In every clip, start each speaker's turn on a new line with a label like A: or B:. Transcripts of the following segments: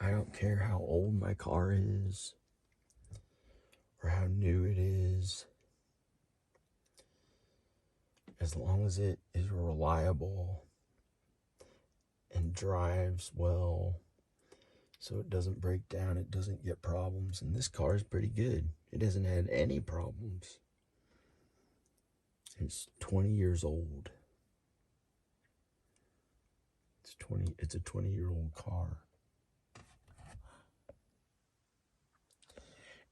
A: I don't care how old my car is or how new it is. As long as it is reliable and drives well, so it doesn't break down, it doesn't get problems. And this car is pretty good. It hasn't had any problems. It's 20 years old. It's a 20-year-old car.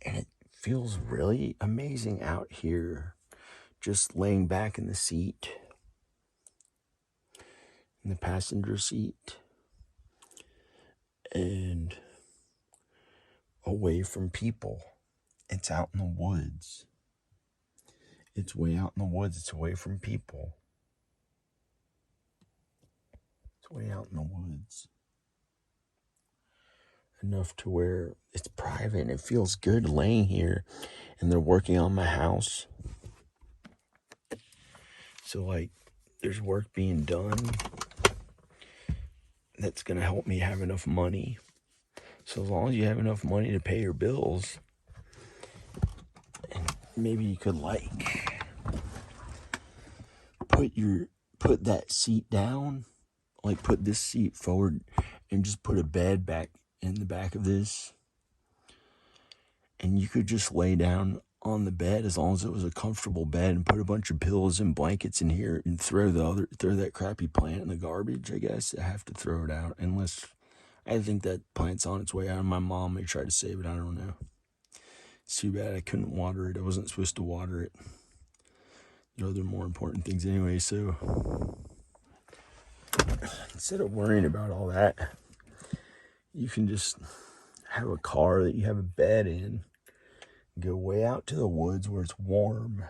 A: And it feels really amazing out here, just laying back in the seat, in the passenger seat, and away from people. It's out in the woods. It's way out in the woods. It's away from people. It's way out in the woods. Enough to where it's private and it feels good laying here. And they're working on my house. So, like, there's work being done that's going to help me have enough money. So as long as you have enough money to pay your bills, and maybe you could, like, put that seat down, like put this seat forward and just put a bed back in the back of this, and you could just lay down on the bed as long as it was a comfortable bed, and put a bunch of pillows and blankets in here, and throw that crappy plant in the garbage. I guess I have to throw it out, unless I think that plant's on its way out. My mom may try to save it. I don't know. It's too bad I couldn't water it. I wasn't supposed to water it. There are other more important things anyway, so instead of worrying about all that, you can just have a car that you have a bed in, go way out to the woods where it's warm.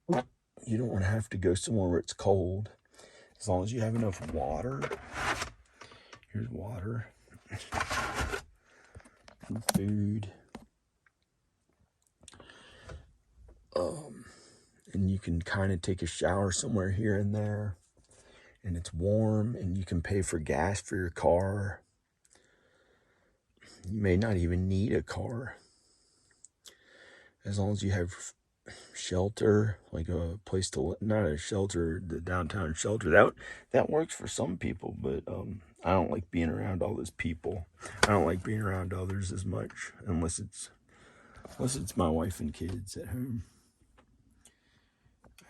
A: You don't want to have to go somewhere where it's cold. As long as you have enough water. Here's water and food. And you can kind of take a shower somewhere here and there, and it's warm, and you can pay for gas for your car. You may not even need a car. As long as you have shelter, like a place to, not a shelter, the downtown shelter, that works for some people, but I don't like being around all those people. I don't like being around others as much, unless it's my wife and kids at home.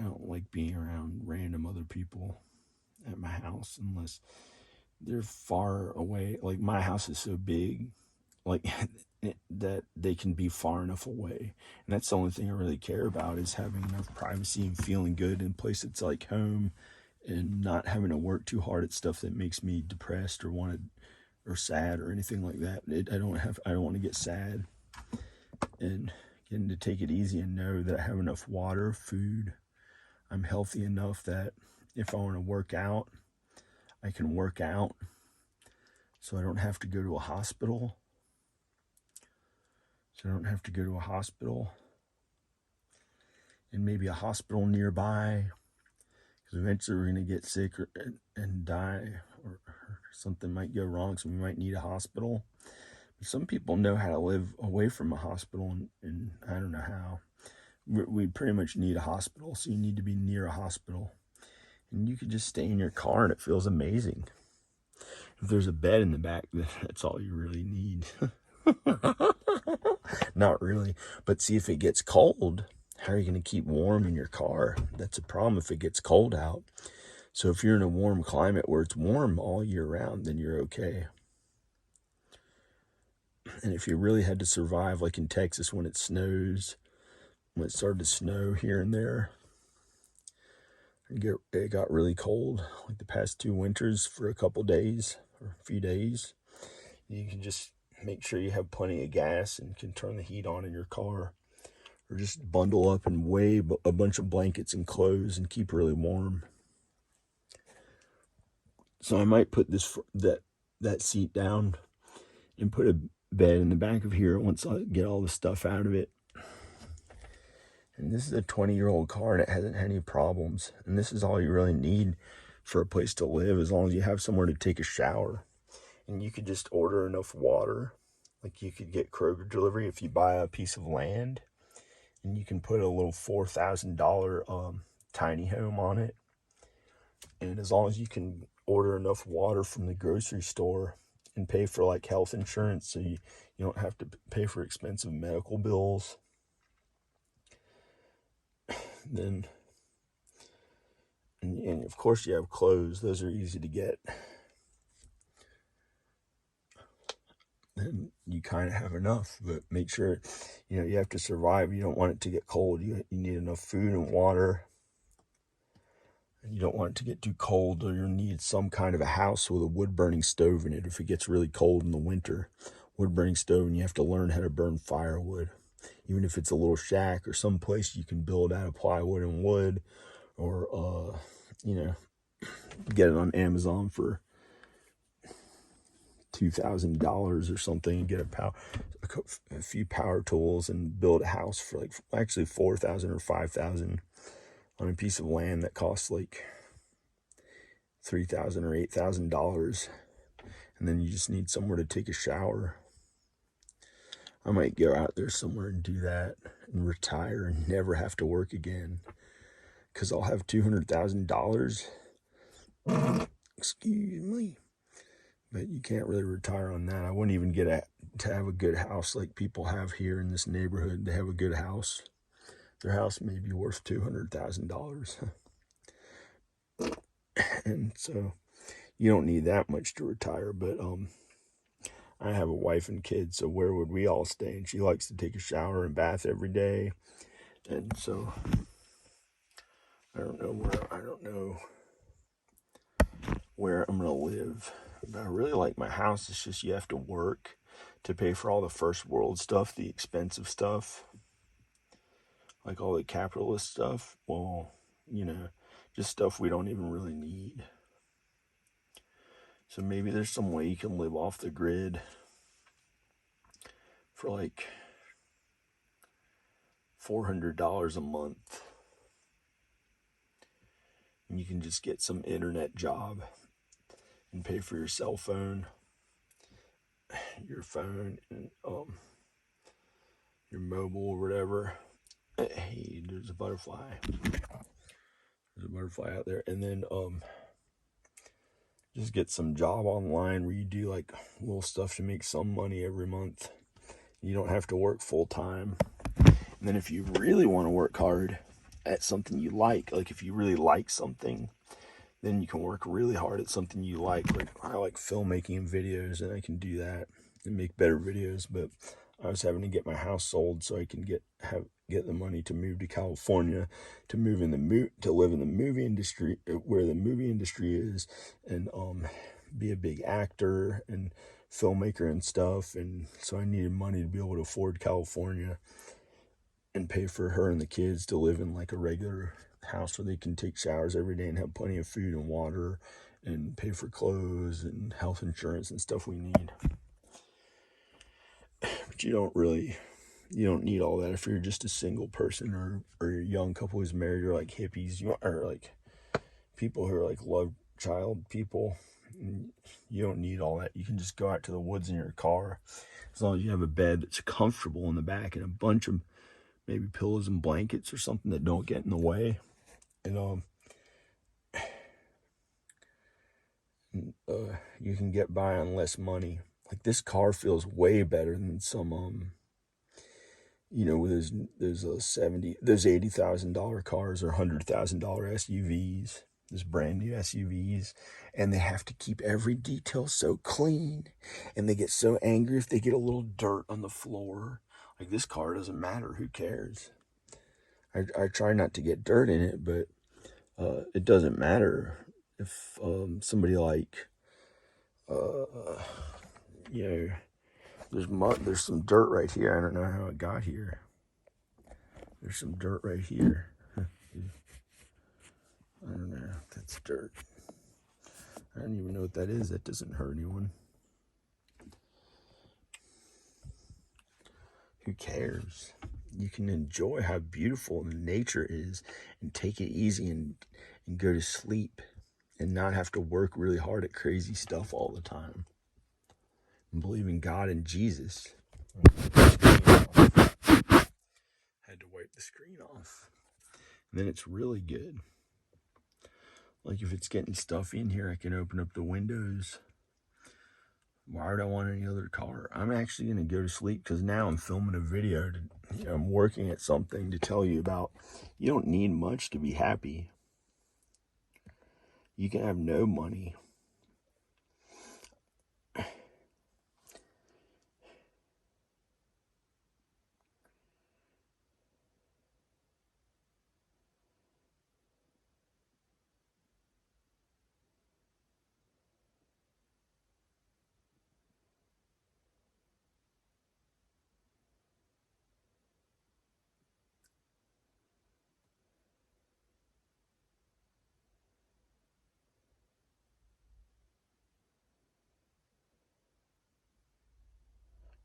A: I don't like being around random other people at my house unless they're far away. Like, my house is so big, like, that they can be far enough away. And that's the only thing I really care about, is having enough privacy and feeling good in a place that's like home, and not having to work too hard at stuff that makes me depressed or sad or anything like that. I don't want to get sad, and getting to take it easy and know that I have enough water, food. I'm healthy enough that if I want to work out, I can work out, so I don't have to go to a hospital. And maybe a hospital nearby, because eventually we're going to get sick and die, or something might go wrong, so we might need a hospital. But some people know how to live away from a hospital, and I don't know how. We pretty much need a hospital, so you need to be near a hospital. And you could just stay in your car, and it feels amazing. If there's a bed in the back, that's all you really need. Not really. But see, if it gets cold, how are you going to keep warm in your car? That's a problem if it gets cold out. So if you're in a warm climate where it's warm all year round, then you're okay. And if you really had to survive, like in Texas when it snows, when it started to snow here and there, it got really cold, like the past 2 winters, for a couple days or a few days, you can just make sure you have plenty of gas and can turn the heat on in your car, or just bundle up and weigh a bunch of blankets and clothes and keep really warm. So I might put that seat down and put a bed in the back of here once I get all the stuff out of it. And this is a 20-year-old car, and it hasn't had any problems. And this is all you really need for a place to live, as long as you have somewhere to take a shower. and you could just order enough water. Like, you could get Kroger delivery if you buy a piece of land, and you can put a little $4,000 tiny home on it. And as long as you can order enough water from the grocery store and pay for like health insurance, so you don't have to pay for expensive medical bills, then, and of course you have clothes. Those are easy to get. Then you kind of have enough, but make sure, you have to survive. You don't want it to get cold. You need enough food and water. You don't want it to get too cold, or you'll need some kind of a house with a wood-burning stove in it if it gets really cold in the winter. Wood-burning stove, and you have to learn how to burn firewood. Even if it's a little shack or some place you can build out of plywood and wood, or, get it on Amazon for $2,000 or something, and get a few power tools and build a house for like actually $4,000 or $5,000 on a piece of land that costs like $3,000 or $8,000, and then you just need somewhere to take a shower. I might go out there somewhere and do that and retire and never have to work again, because I'll have $200,000. Excuse me. But you can't really retire on that. I wouldn't even get to have a good house like people have here in this neighborhood. They have a good house. Their house may be worth $200,000. And so you don't need that much to retire. But I have a wife and kids, so where would we all stay? And she likes to take a shower and bath every day. And so I don't know where I'm gonna live. But I really like my house. It's just you have to work to pay for all the first world stuff, the expensive stuff, like all the capitalist stuff. Well, just stuff we don't even really need. So maybe there's some way you can live off the grid for like $400 a month. And you can just get some internet job and pay for your cell phone, your phone, and your mobile or whatever. Hey, there's a butterfly. There's a butterfly out there. And then just get some job online where you do like little stuff to make some money every month. You don't have to work full time. And then if you really want to work hard at something you like if you really like something, then you can work really hard at something you like. Like, I like filmmaking and videos, and I can do that and make better videos. But I was having to get my house sold so I can get the money to move to California, to live in the movie industry, where the movie industry is, and be a big actor and filmmaker and stuff. And so I needed money to be able to afford California and pay for her and the kids to live in like a regular house where they can take showers every day and have plenty of food and water, and pay for clothes and health insurance and stuff we need. But you don't need all that if you're just a single person, or you're a young couple who's married, or like hippies, or like people who are like love child people. You don't need all that. You can just go out to the woods in your car, as long as you have a bed that's comfortable in the back and a bunch of maybe pillows and blankets or something that don't get in the way. And you can get by on less money. Like, this car feels way better than some those $80,000 cars or $100,000 SUVs, those brand new SUVs, and they have to keep every detail so clean, and they get so angry if they get a little dirt on the floor. Like, this car doesn't matter. Who cares? I try not to get dirt in it, but it doesn't matter if somebody like there's some dirt right here. I don't know how it got here. There's some dirt right here. I don't know. That's dirt. I don't even know what that is. That doesn't hurt anyone. Who cares? You can enjoy how beautiful nature is and take it easy and go to sleep and not have to work really hard at crazy stuff all the time. and believe in God and Jesus. Had to wipe the screen off. And then it's really good. Like if it's getting stuffy in here, I can open up the windows. Why would I want any other car? I'm actually going to go to sleep because now I'm filming a video. I'm working at something to tell you about. You don't need much to be happy. You can have no money.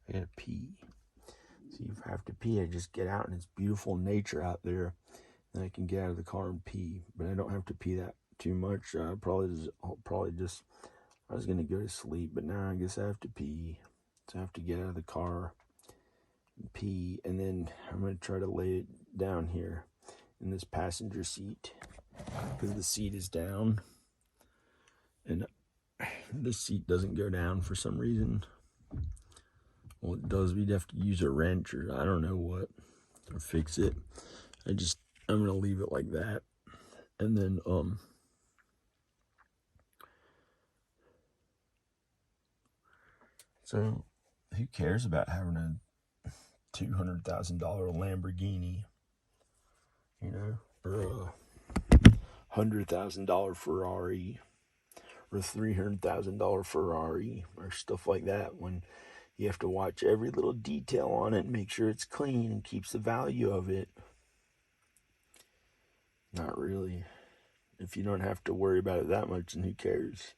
A: I gotta pee. See, if I have to pee, I just get out and it's beautiful nature out there. Then I can get out of the car and pee. But I don't have to pee that too much. I'll probably just, I was gonna go to sleep, but now I guess I have to pee. So I have to get out of the car and pee, and then I'm gonna try to lay it down here in this passenger seat because the seat is down, and this seat doesn't go down for some reason. Well, it does. We'd have to use a wrench or I don't know what to fix it. I'm gonna leave it like that, and then so who cares about having a $200,000 Lamborghini, you know, or a $100,000 Ferrari, or a $300,000 Ferrari, or stuff like that, when you have to watch every little detail on it and make sure it's clean and keeps the value of it. Not really. If you don't have to worry about it that much, then who cares?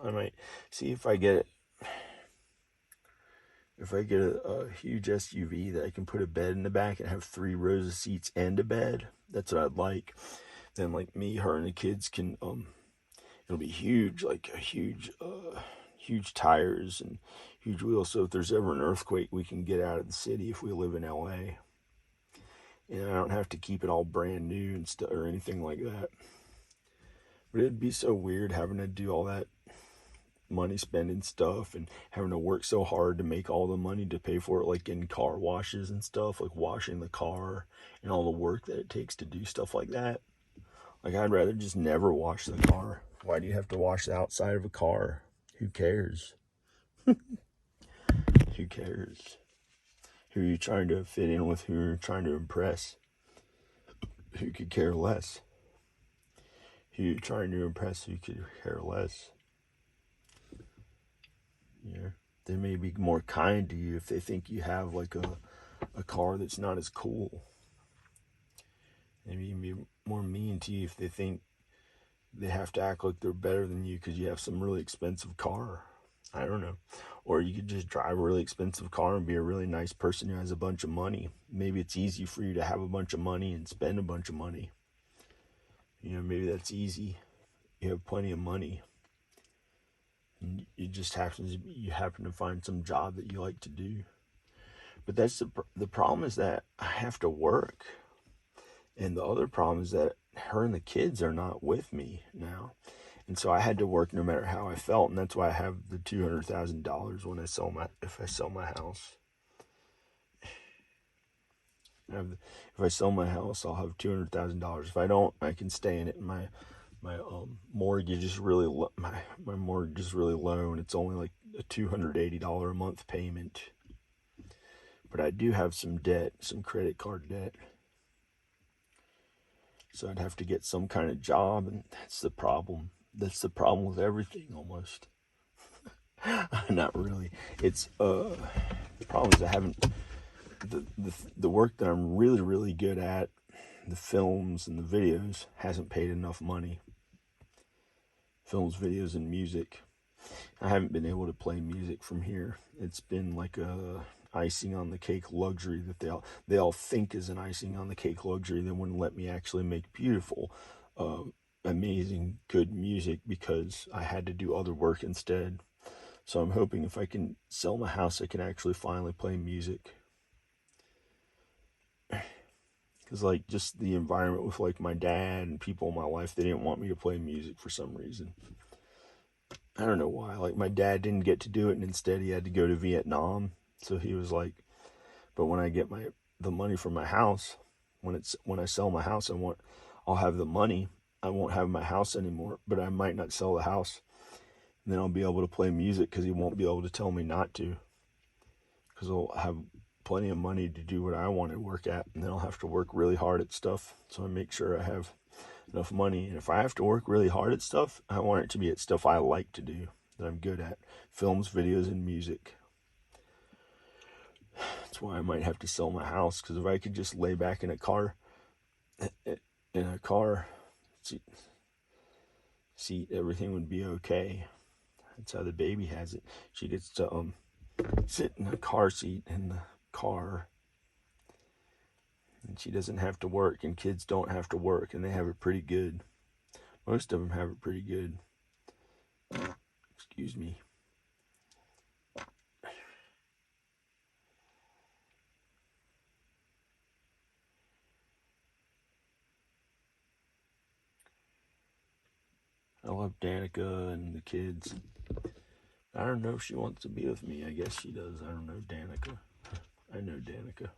A: I might see if I get a huge SUV that I can put a bed in the back and have 3 rows of seats and a bed. That's what I'd like. Then like me, her, and the kids can it'll be huge, like a huge tires and huge wheels. So if there's ever an earthquake, we can get out of the city if we live in LA. And I don't have to keep it all brand new and stuff or anything like that. But it'd be so weird having to do all that money spending stuff and having to work so hard to make all the money to pay for it, like in car washes and stuff, like washing the car and all the work that it takes to do stuff like that. Like I'd rather just never wash the car. Why do you have to wash the outside of a car? Who cares? Who cares? Who are you trying to fit in with? Who are you trying to impress? Who could care less? Who are you trying to impress? Who could care less? Yeah, they may be more kind to you if they think you have like a car that's not as cool. They may be more mean to you if they think they have to act like they're better than you because you have some really expensive car. I don't know. Or you could just drive a really expensive car and be a really nice person who has a bunch of money. Maybe it's easy for you to have a bunch of money and spend a bunch of money. You know, maybe that's easy. You have plenty of money. And you happen to find some job that you like to do. But that's the problem, is that I have to work. And the other problem is that her and the kids are not with me now. And so I had to work no matter how I felt, and that's why I have the $200,000 when if I sell my house. If I sell my house, I'll have $200,000. If I don't, I can stay in it. My mortgage is really my mortgage is really low, and it's only like a $280 a month payment. But I do have some debt, some credit card debt. So I'd have to get some kind of job, and that's the problem. That's the problem with everything, almost. Not really. It's the problem is I haven't the work that I'm really, really good at, the films and the videos, hasn't paid enough money. Films, videos, and music. I haven't been able to play music from here. It's been like a icing on the cake luxury that they all think is an icing on the cake luxury. They wouldn't let me actually make beautiful, amazing, good music because I had to do other work instead. So I'm hoping if I can sell my house, I can actually finally play music. Because, like, just the environment with, like, my dad and people in my life, they didn't want me to play music for some reason. I don't know why. Like, my dad didn't get to do it, and instead he had to go to Vietnam. So he was like, but when I get the money from my house, when I sell my house, I'll have the money. I won't have my house anymore, but I might not sell the house. And then I'll be able to play music because he won't be able to tell me not to. Because I'll have plenty of money to do what I want to work at, and then I'll have to work really hard at stuff. So I make sure I have enough money. And if I have to work really hard at stuff, I want it to be at stuff I like to do, that I'm good at. Films, videos, and music. That's why I might have to sell my house, because if I could just lay back in a car seat, everything would be okay. That's how the baby has it. She gets to sit in a car seat in the car, and she doesn't have to work, and kids don't have to work, and they have it pretty good. Most of them have it pretty good. Excuse me. I love Danica and the kids. I don't know if she wants to be with me. I guess she does. I don't know Danica. I know Danica.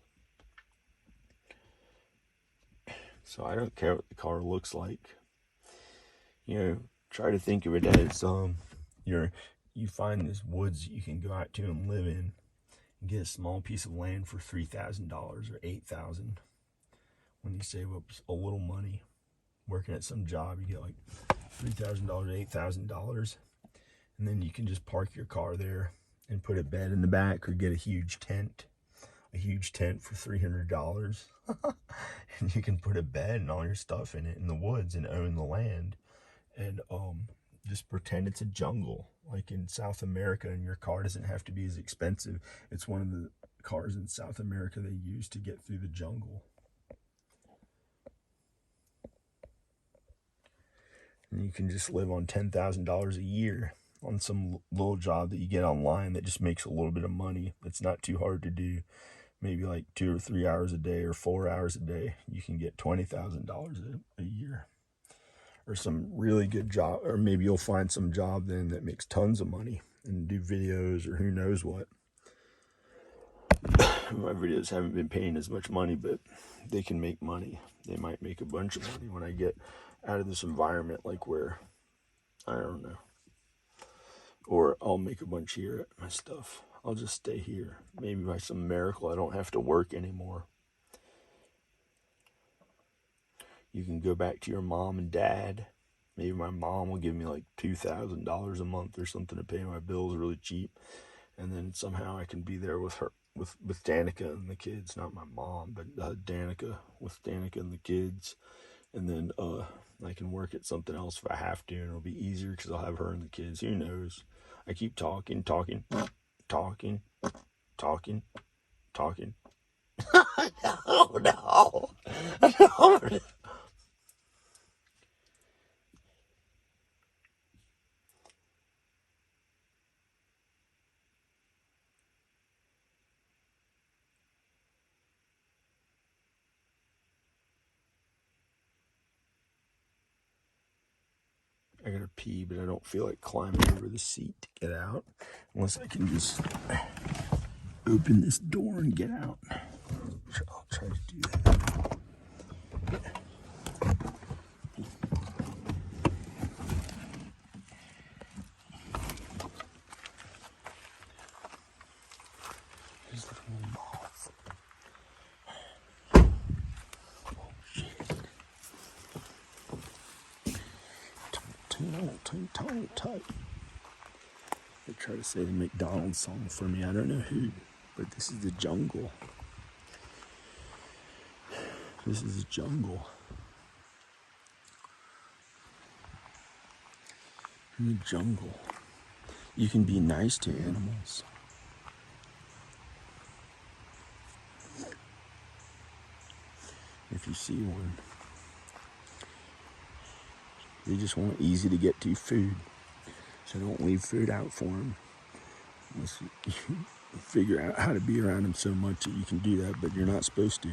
A: So I don't care what the car looks like. Try to think of it as you find this woods you can go out to and live in, and get a small piece of land for $3,000 or $8,000. When you save up a little money, working at some job, you get like $3,000, $8,000, and then you can just park your car there and put a bed in the back, or get a huge tent for $300. And you can put a bed and all your stuff in it in the woods and own the land, and just pretend it's a jungle, like in South America, and your car doesn't have to be as expensive. It's one of the cars in South America they use to get through the jungle. And you can just live on $10,000 a year on some little job that you get online that just makes a little bit of money. It's not too hard to do. Maybe like 2 or 3 hours a day or 4 hours a day. You can get $20,000 a year. Or some really good job, or maybe you'll find some job then that makes tons of money and do videos or who knows what. My videos haven't been paying as much money, but they can make money. They might make a bunch of money when I get out of this environment, like where, I don't know. Or I'll make a bunch here at my stuff. I'll just stay here. Maybe by some miracle I don't have to work anymore. You can go back to your mom and dad. Maybe my mom will give me like $2,000 a month or something to pay my bills really cheap. And then somehow I can be there with her, with Danica and the kids. Not my mom, but Danica, with Danica and the kids. And then I can work at something else if I have to, and it'll be easier because I'll have her and the kids. Who knows? I keep talking. No. I gotta pee, but I don't feel like climbing over the seat to get out, unless I can just open this door and get out. I'll try to do that. Here's the little moth. Oh shit. Tight. They try to say the McDonald's song for me. I don't know who, but this is the jungle. This is the jungle. In the jungle, you can be nice to animals. If you see one, they just want easy to get to food, so don't leave food out for them. Unless you figure out how to be around them so much that you can do that, but you're not supposed to.